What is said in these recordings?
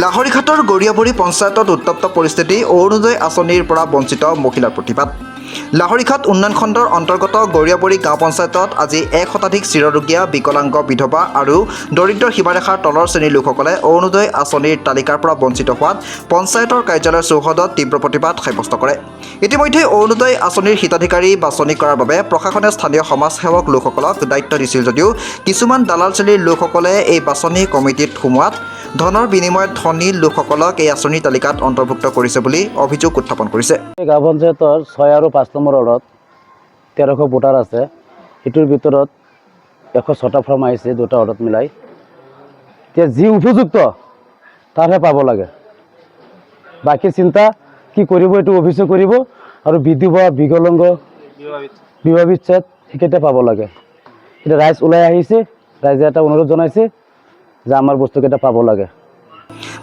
লাহৰীঘাটৰ গৰিয়াবৰী পঞ্চায়তত উত্তপ্ত পৰিস্থিতি অৰুণোদয় আঁচনিৰ পৰা বঞ্চিত মহিলাৰ প্ৰতিবাদ। লাহৰীঘাট উন্নয়ন খণ্ডৰ অন্তৰ্গত গৰিয়াবৰী গাঁও পঞ্চায়তত আজি ১ শতাধিক চিৰৰোগীয়া, বিকলাংগ, বিধৱা আৰু দৰিদ্ৰ সীমাৰেখাৰ তলৰ শ্ৰেণীৰ লোকসকলে অৰুণোদয় আঁচনিৰ তালিকাৰ পৰা বঞ্চিত হোৱাত পঞ্চায়তৰ কাৰ্যালয়ৰ চৌহদত তীব্ৰ প্ৰতিবাদ সাব্যস্ত কৰে। ইতিমধ্যে অৰুণোদয় আঁচনিৰ হিতাধিকাৰী বাছনি কৰাৰ বাবে প্ৰশাসনে স্থানীয় সমাজসেৱক লোকসকলক দায়িত্ব দিছিল যদিও কিছুমান দালাল শ্ৰেণীৰ লোকসকলে এই বাছনি কমিটিত সোমোৱাত ধনৰ বিনিময়ত ধনী লোকসকলক এই আঁচনিৰ তালিকাত অন্তৰ্ভুক্ত কৰিছে বুলি অভিযোগ উত্থাপন কৰিছে। গাঁও পঞ্চায়তৰ ৬ আৰু ৫ নম্বৰ ৱাৰ্ডত ১৩০০ ভোটাৰ আছে। সেইটোৰ ভিতৰত ১০৬টা ফৰ্ম আহিছে, ২টা ৱাৰ্ডত মিলাই। এতিয়া যি উপযুক্ত তাৰহে পাব লাগে। বাকী চিন্তা কি কৰিব, এইটো অফিচে কৰিব। আৰু বিধৱা, বিকলাংগ, বিবাহ বিচ্ছেদ সেইকেইটা পাব লাগে। এতিয়া ৰাইজ ওলাই আহিছে, ৰাইজে এটা অনুৰোধ জনাইছে যে আমাৰ বস্তুকেইটা পাব লাগে।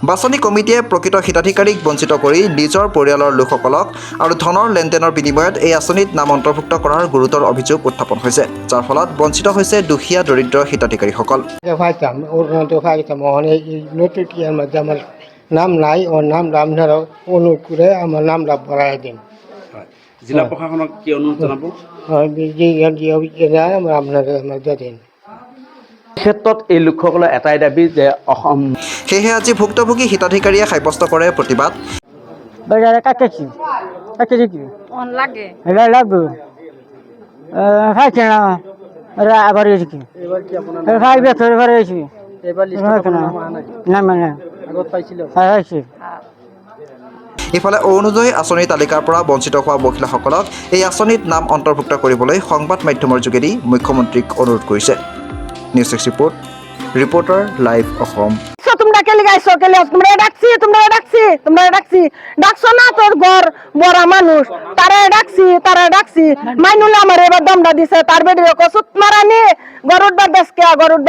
বাছনি কমিটিয়ে প্ৰকৃত হিতাধিকাৰীক বঞ্চিত কৰি নিজৰ পৰিয়ালৰ লোকসকলক আৰু ধনৰ লেনদেনৰ বিনিময়ত এই আঁচনিত নাম অন্তৰ্ভুক্ত কৰাৰ গুৰুতৰ অভিযোগ উত্থাপন হৈছে, যাৰ ফলত বঞ্চিত হৈছে দুখীয়া দৰিদ্ৰ হিতাধিকাৰীসকল। নাম নাই, ওৰ নাম ৰামধাৰা অনুৰোধ কৰে আমাৰ নামটা ভৰাই দিন। জিলা প্ৰশাসনক কি অনুৰোধ জানাব? আপনাদেৰ দিন। ক্ষেত্ৰত এই লোকসকলৰ এটাই দাবী যে অসম সেয়েহে আজি ভুক্তভোগী হিতাধিকাৰীয়ে সাব্যস্ত কৰে প্ৰতিবাদ। ইফালে অৰুণোদয় আঁচনিৰ তালিকাৰ পৰা বঞ্চিত হোৱা মহিলাসকলক এই আঁচনিত নাম অন্তৰ্ভুক্ত কৰিবলৈ সংবাদ মাধ্যমৰ যোগেদি মুখ্যমন্ত্ৰীক অনুৰোধ কৰিছে। News 6 report, reporter live Assam. তোমরা কে লিগাইছো, কে তোমরা ডাকছি ডাকছো না, তোর ঘর বড় মানুষ তারা ডাকছি মাইনুল আমার এবার দমটা দিছে, তার বেডিও কসুত মারানি গরুড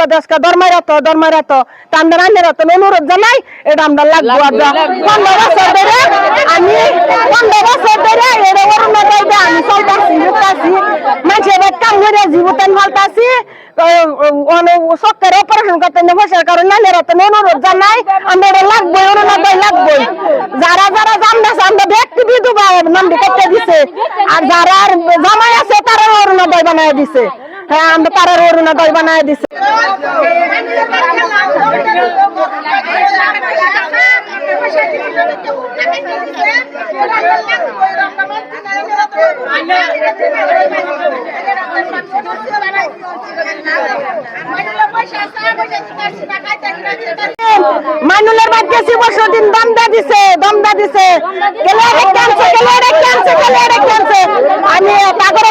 বাদেশকা দরমাইরাতো তান্ডা রান্নার তো অনুরোধ জানাই, এটা আমরা লাগবো। 15 বছর ধরে আমি এটা অরুণোদয় দিয়ে আমি চলতাছি মানুষের কাম করে জীবন ফালতাছি। সরকার অপারেশন করতে বসার কারণে অনুরোধ জানাই, আমরা এটা লাগবো, অরুণোদয় লাগবো। যারা জানতেছে আমরা ব্যক্তি বিধবা নামটি করতে দিছে, আর যারা জামাই আছে তারা অরুণোদয় বানায় দিছে। হ্যাঁ, আমরা তারা অরুণোদয় বানায় দিছে। মাইনুলের বাদ গেছি বছর দিন দমদা দিছে আমি তাগরে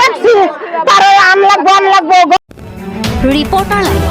ডাকছি তারা আম লাগবো। Reporter live.